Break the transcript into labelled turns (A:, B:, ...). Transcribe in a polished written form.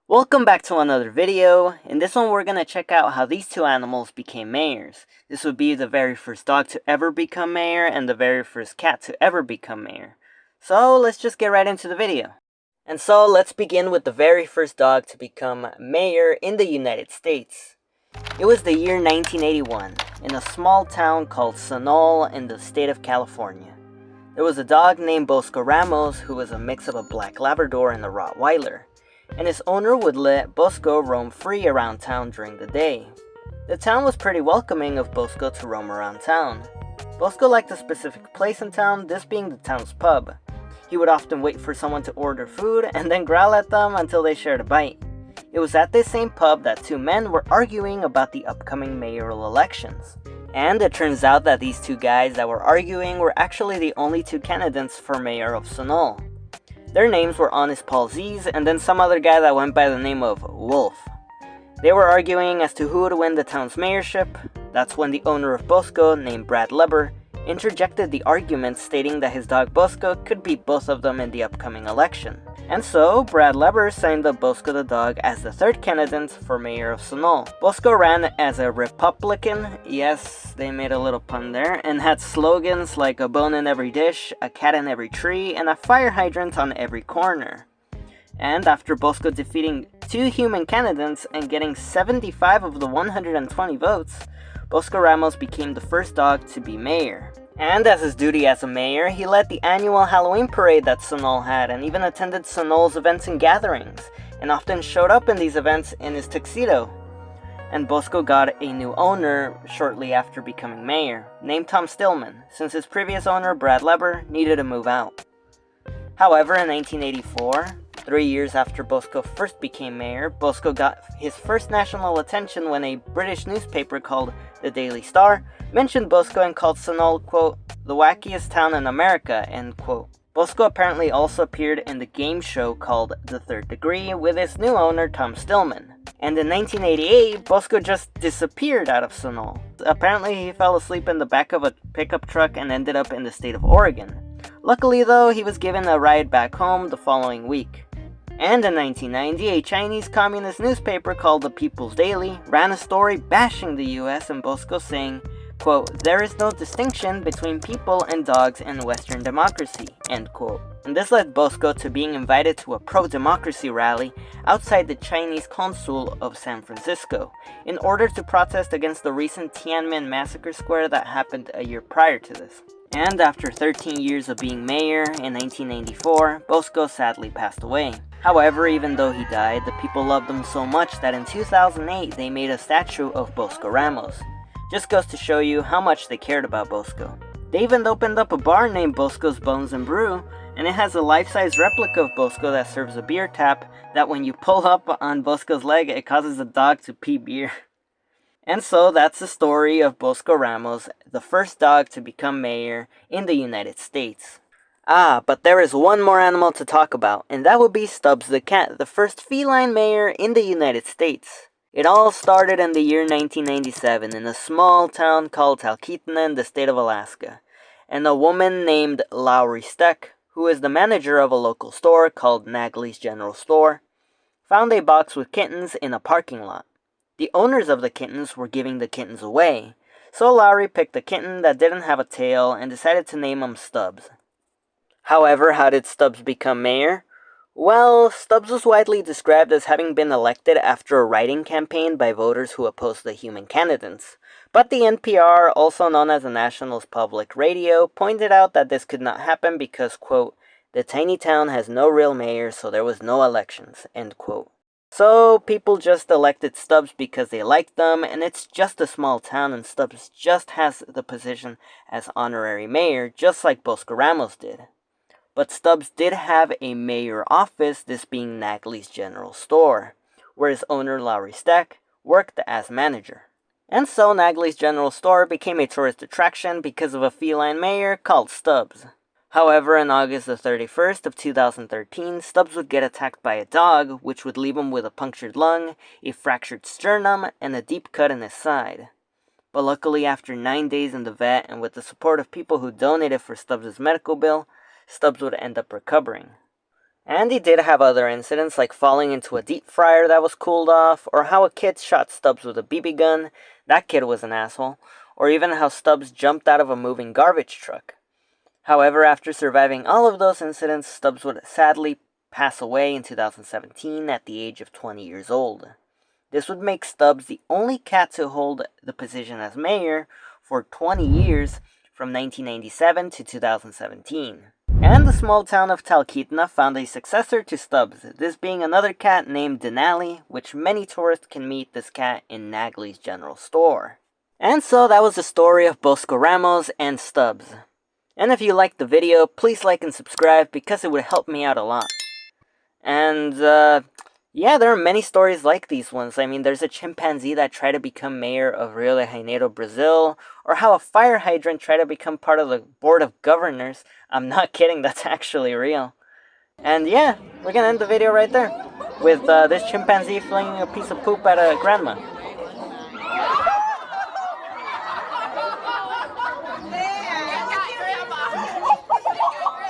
A: Welcome back to another video. In this one we're going to check out how these two animals became mayors. This would be the very first dog to ever become mayor and the very first cat to ever become mayor. So let's just get right into the video. And so let's begin with the very first dog to become mayor in the United States. It was the year 1981 in a small town called Sunol in the state of California. There was a dog named Bosco Ramos who was a mix of a black Labrador and a Rottweiler, and his owner would let Bosco roam free around town during the day. The town was pretty welcoming of Bosco to roam around town. Bosco liked a specific place in town, this being the town's pub. He would often wait for someone to order food and then growl at them until they shared a bite. It was at this same pub that two men were arguing about the upcoming mayoral elections. And it turns out that these two guys that were arguing were actually the only two candidates for mayor of Sunol. Their names were Honest Paul Z's and then some other guy that went by the name of Wolf. They were arguing as to who would win the town's mayorship. That's when the owner of Bosco, named Brad Leber, interjected the argument stating that his dog Bosco could beat both of them in the upcoming election. And so, Brad Leber signed up Bosco the dog as the third candidate for mayor of Sunol. Bosco ran as a Republican, yes, they made a little pun there, and had slogans like a bone in every dish, a cat in every tree, and a fire hydrant on every corner. And after Bosco defeating two human candidates and getting 75 of the 120 votes, Bosco Ramos became the first dog to be mayor. And as his duty as a mayor, he led the annual Halloween parade that Sunol had and even attended Sunol's events and gatherings, and often showed up in these events in his tuxedo. And Bosco got a new owner shortly after becoming mayor, named Tom Stillman, since his previous owner, Brad Leber, needed to move out. However, in 1984, 3 years after Bosco first became mayor, Bosco got his first national attention when a British newspaper called the Daily Star mentioned Bosco and called Sunol, quote, the wackiest town in America, end quote. Bosco apparently also appeared in the game show called The Third Degree with its new owner Tom Stillman. And in 1988, Bosco just disappeared out of Sunol. Apparently he fell asleep in the back of a pickup truck and ended up in the state of Oregon. Luckily though, he was given a ride back home the following week. And in 1990, a Chinese communist newspaper called The People's Daily ran a story bashing the US and Bosco saying, quote, there is no distinction between people and dogs in Western democracy, end quote. And this led Bosco to being invited to a pro-democracy rally outside the Chinese consul of San Francisco in order to protest against the recent Tiananmen massacre square that happened a year prior to this. And after 13 years of being mayor, in 1994, Bosco sadly passed away. However, even though he died, the people loved him so much that in 2008 they made a statue of Bosco Ramos. Just goes to show you how much they cared about Bosco. They even opened up a bar named Bosco's Bones and Brew, and it has a life-size replica of Bosco that serves a beer tap that when you pull up on Bosco's leg, it causes the dog to pee beer. And so that's the story of Bosco Ramos, the first dog to become mayor in the United States. But there is one more animal to talk about, and that would be Stubbs the cat, the first feline mayor in the United States. It all started in the year 1997 in a small town called Talkeetna in the state of Alaska, and a woman named Lowry Steck, who is the manager of a local store called Nagley's General Store, found a box with kittens in a parking lot. The owners of the kittens were giving the kittens away, so Lowry picked a kitten that didn't have a tail and decided to name him Stubbs. However, how did Stubbs become mayor? Well, Stubbs was widely described as having been elected after a write-in campaign by voters who opposed the human candidates. But the NPR, also known as the National's Public Radio, pointed out that this could not happen because, quote, the tiny town has no real mayor, so there was no elections, end quote. So, people just elected Stubbs because they liked them, and it's just a small town, and Stubbs just has the position as honorary mayor, just like Bosco Ramos did. But Stubbs did have a mayor office, this being Nagley's General Store, where his owner Lowry Steck worked as manager. And so Nagley's General Store became a tourist attraction because of a feline mayor called Stubbs. However, on August the 31st of 2013, Stubbs would get attacked by a dog, which would leave him with a punctured lung, a fractured sternum, and a deep cut in his side. But luckily, after 9 days in the vet and with the support of people who donated for Stubbs' medical bill, Stubbs would end up recovering. And he did have other incidents, like falling into a deep fryer that was cooled off, or how a kid shot Stubbs with a BB gun. That kid was an asshole. Or even how Stubbs jumped out of a moving garbage truck. However, after surviving all of those incidents, Stubbs would sadly pass away in 2017 at the age of 20 years old. This would make Stubbs the only cat to hold the position as mayor for 20 years, from 1997 to 2017. And the small town of Talkeetna found a successor to Stubbs, this being another cat named Denali, which many tourists can meet this cat in Nagley's General Store. And so that was the story of Bosco Ramos and Stubbs. And if you liked the video, please like and subscribe because it would help me out a lot. And, yeah, there are many stories like these ones. I mean, there's a chimpanzee that tried to become mayor of Rio de Janeiro, Brazil, or how a fire hydrant tried to become part of the board of governors. I'm not kidding, that's actually real. And yeah, we're gonna end the video right there, with this chimpanzee flinging a piece of poop at a grandma.